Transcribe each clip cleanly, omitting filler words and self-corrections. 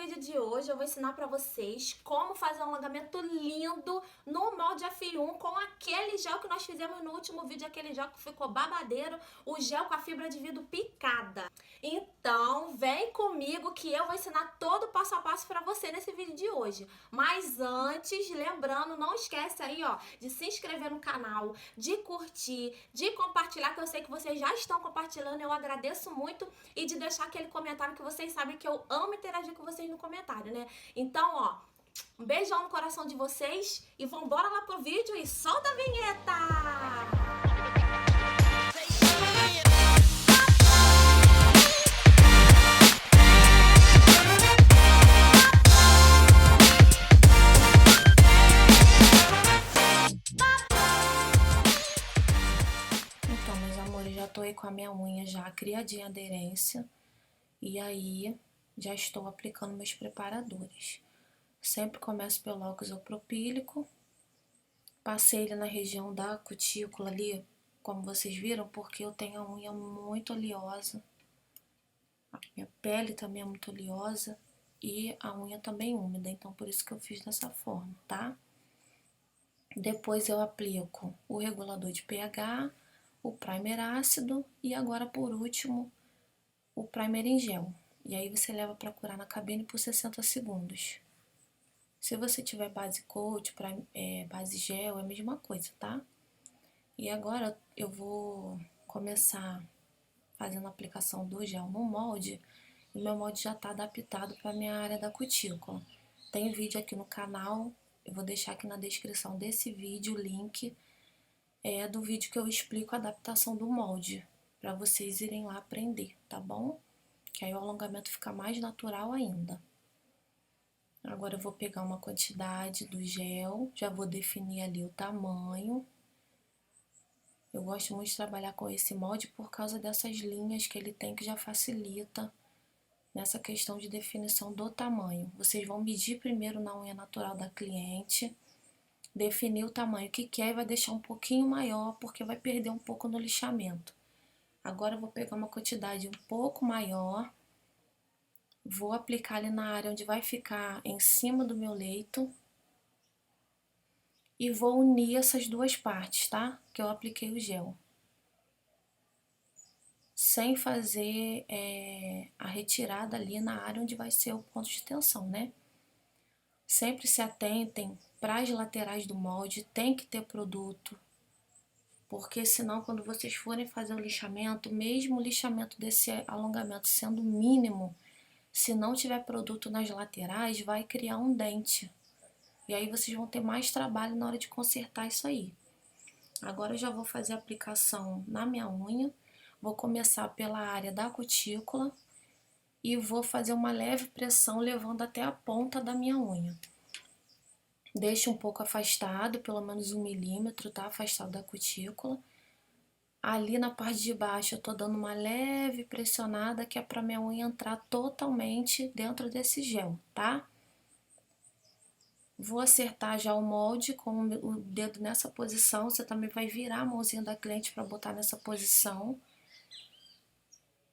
vídeo de hoje eu vou ensinar pra vocês como fazer um alongamento lindo no molde F1 com aquele gel que nós fizemos no último vídeo, aquele gel que ficou babadeiro, o gel com a fibra de vidro picada. Então, vem comigo que eu vou ensinar todo o passo a passo pra você nesse vídeo de hoje. Mas antes, lembrando, não esquece aí, ó, de se inscrever no canal, de curtir, de compartilhar, que eu sei que vocês já estão compartilhando, eu agradeço muito, e de deixar aquele comentário que vocês sabem que eu amo interagir com vocês no comentário, né? Então, ó, um beijão no coração de vocês e vambora lá pro vídeo e solta a vinheta! Então, meus amores, já tô aí com a minha unha já criadinha a aderência. E aí, já estou aplicando meus preparadores. Sempre começo pelo álcool isopropílico. Passei ele na região da cutícula ali, como vocês viram, porque eu tenho a unha muito oleosa. A minha pele também é muito oleosa e a unha também úmida, então por isso que eu fiz dessa forma, tá? Depois eu aplico o regulador de pH, o primer ácido e agora por último o primer em gel. E aí você leva para curar na cabine por 60 segundos. Se você tiver base coat, base gel, é a mesma coisa, tá? E agora eu vou começar fazendo a aplicação do gel no molde. E meu molde já está adaptado para a minha área da cutícula. Tem vídeo aqui no canal, eu vou deixar aqui na descrição desse vídeo o link do vídeo que eu explico a adaptação do molde, para vocês irem lá aprender, tá bom? Que aí o alongamento fica mais natural ainda. Agora eu vou pegar uma quantidade do gel, já vou definir ali o tamanho. Eu gosto muito de trabalhar com esse molde por causa dessas linhas que ele tem, que já facilita nessa questão de definição do tamanho. Vocês vão medir primeiro na unha natural da cliente, definir o tamanho que quer e vai deixar um pouquinho maior, porque vai perder um pouco no lixamento. Agora eu vou pegar uma quantidade um pouco maior, vou aplicar ali na área onde vai ficar em cima do meu leito e vou unir essas duas partes, tá? Que eu apliquei o gel. Sem fazer a retirada ali na área onde vai ser o ponto de tensão, né? Sempre se atentem para as laterais do molde, tem que ter produto, porque senão quando vocês forem fazer o lixamento, mesmo o lixamento desse alongamento sendo mínimo, se não tiver produto nas laterais, vai criar um dente. E aí vocês vão ter mais trabalho na hora de consertar isso aí. Agora eu já vou fazer a aplicação na minha unha. Vou começar pela área da cutícula e vou fazer uma leve pressão levando até a ponta da minha unha. Deixe um pouco afastado, pelo menos 1 milímetro, tá? Afastado da cutícula. Ali na parte de baixo eu tô dando uma leve pressionada, que é pra minha unha entrar totalmente dentro desse gel, tá? Vou acertar já o molde com o dedo nessa posição. Você também vai virar a mãozinha da cliente para botar nessa posição,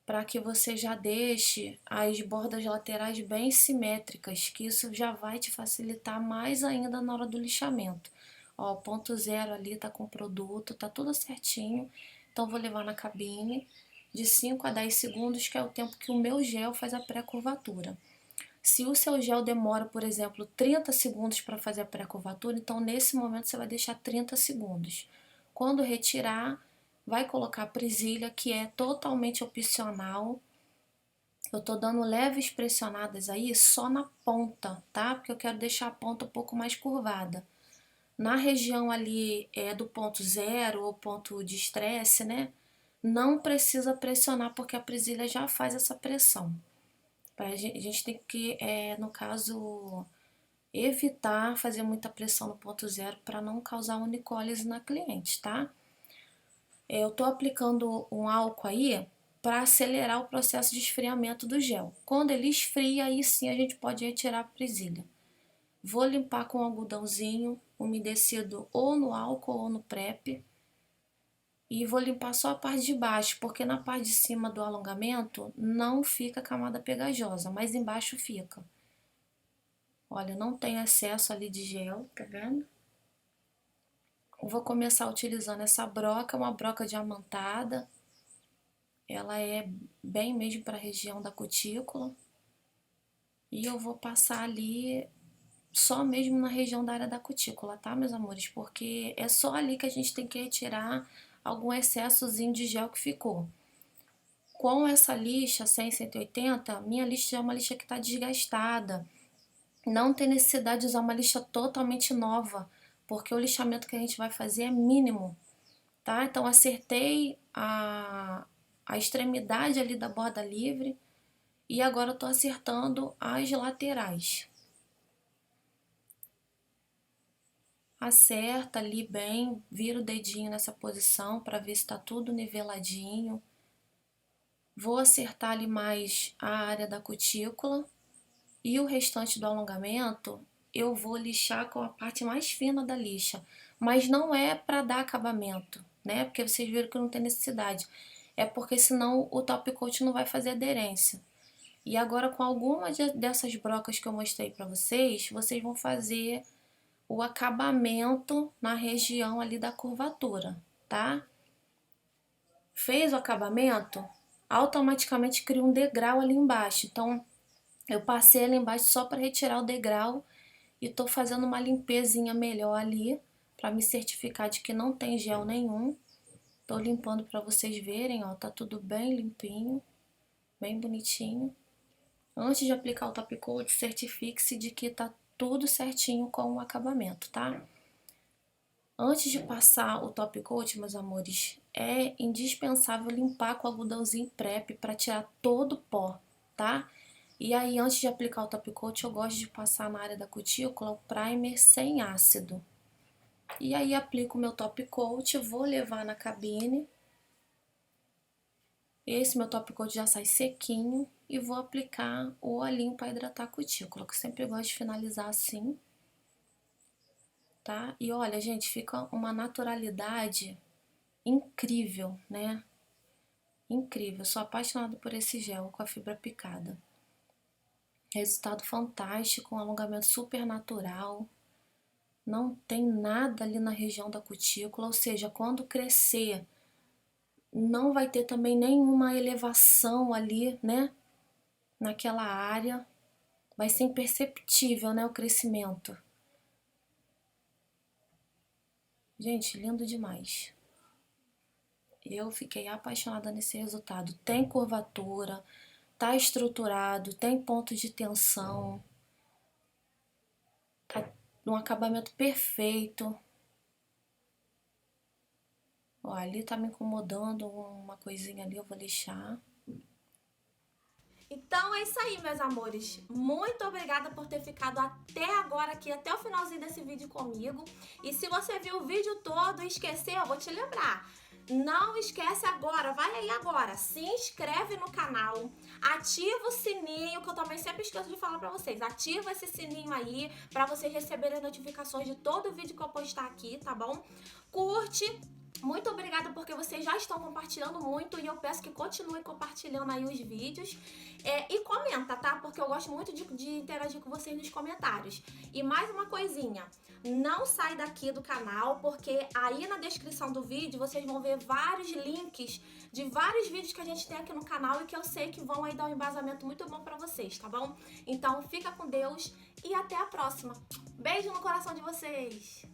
para que você já deixe as bordas laterais bem simétricas, que isso já vai te facilitar mais ainda na hora do lixamento. Ó, ponto zero ali tá com produto, tá tudo certinho. Então vou levar na cabine de 5 a 10 segundos, que é o tempo que o meu gel faz a pré-curvatura. Se o seu gel demora, por exemplo, 30 segundos para fazer a pré-curvatura, então nesse momento você vai deixar 30 segundos. Quando retirar, vai colocar a presilha, que é totalmente opcional. Eu tô dando leves pressionadas aí só na ponta, tá? Porque eu quero deixar a ponta um pouco mais curvada. Na região ali do ponto zero ou ponto de estresse, né? Não precisa pressionar, porque a presilha já faz essa pressão. A gente tem que, no caso, evitar fazer muita pressão no ponto zero para não causar unicólise na cliente, tá? Eu tô aplicando um álcool aí para acelerar o processo de esfriamento do gel. Quando ele esfria, aí sim a gente pode retirar a presilha. Vou limpar com um algodãozinho umedecido ou no álcool ou no prep. E vou limpar só a parte de baixo, porque na parte de cima do alongamento não fica camada pegajosa, mas embaixo fica. Olha, não tem excesso ali de gel, tá vendo? Eu vou começar utilizando essa broca, uma broca diamantada. Ela é bem mesmo para a região da cutícula. E eu vou passar ali só mesmo na região da área da cutícula, tá, meus amores? Porque é só ali que a gente tem que retirar algum excessozinho de gel que ficou. Com essa lixa 100-180, minha lixa é uma lixa que está desgastada. Não tem necessidade de usar uma lixa totalmente nova, porque o lixamento que a gente vai fazer é mínimo, tá? Então acertei a extremidade ali da borda livre e agora eu tô acertando as laterais. Acerta ali bem, vira o dedinho nessa posição para ver se está tudo niveladinho. Vou acertar ali mais a área da cutícula e o restante do alongamento eu vou lixar com a parte mais fina da lixa, mas não é para dar acabamento, né? Porque vocês viram que não tem necessidade. É porque senão o top coat não vai fazer aderência. E agora com algumas dessas brocas que eu mostrei para vocês, vocês vão fazer o acabamento na região ali da curvatura, tá? Fez o acabamento, automaticamente cria um degrau ali embaixo. Então, eu passei ali embaixo só para retirar o degrau e tô fazendo uma limpezinha melhor ali para me certificar de que não tem gel nenhum. Tô limpando para vocês verem, ó, tá tudo bem limpinho, bem bonitinho. Antes de aplicar o top coat, certifique-se de que tá tudo certinho com o acabamento, tá? Antes de passar o top coat, meus amores, é indispensável limpar com o algodãozinho PREP para tirar todo o pó, tá? E aí, antes de aplicar o top coat, eu gosto de passar na área da cutícula o primer sem ácido. E aí, aplico o meu top coat, vou levar na cabine. Esse meu top coat já sai sequinho e vou aplicar o olhinho para hidratar a cutícula, que eu sempre gosto de finalizar assim. Tá? E olha, gente, fica uma naturalidade incrível, né? Incrível. Sou apaixonada por esse gel com a fibra picada. Resultado fantástico, um alongamento super natural. Não tem nada ali na região da cutícula, ou seja, quando crescer, não vai ter também nenhuma elevação ali, né? Naquela área. Vai ser imperceptível, né? O crescimento. Gente, lindo demais. Eu fiquei apaixonada nesse resultado. Tem curvatura, tá estruturado, tem pontos de tensão, tá num acabamento perfeito. Ó, ali tá me incomodando uma coisinha ali, eu vou lixar. Então é isso aí, meus amores. Muito obrigada por ter ficado até agora aqui, até o finalzinho desse vídeo comigo. E se você viu o vídeo todo e esqueceu, eu vou te lembrar. Não esquece agora, vai aí agora, se inscreve no canal, ativa o sininho, que eu também sempre esqueço de falar pra vocês. Ativa esse sininho aí pra vocês receberem notificações de todo vídeo que eu postar aqui, tá bom? Curte. Muito obrigada porque vocês já estão compartilhando muito e eu peço que continuem compartilhando aí os vídeos. E comenta, tá? Porque eu gosto muito de interagir com vocês nos comentários. E mais uma coisinha, não sai daqui do canal, porque aí na descrição do vídeo vocês vão ver vários links de vários vídeos que a gente tem aqui no canal e que eu sei que vão aí dar um embasamento muito bom pra vocês, tá bom? Então fica com Deus e até a próxima. Beijo no coração de vocês!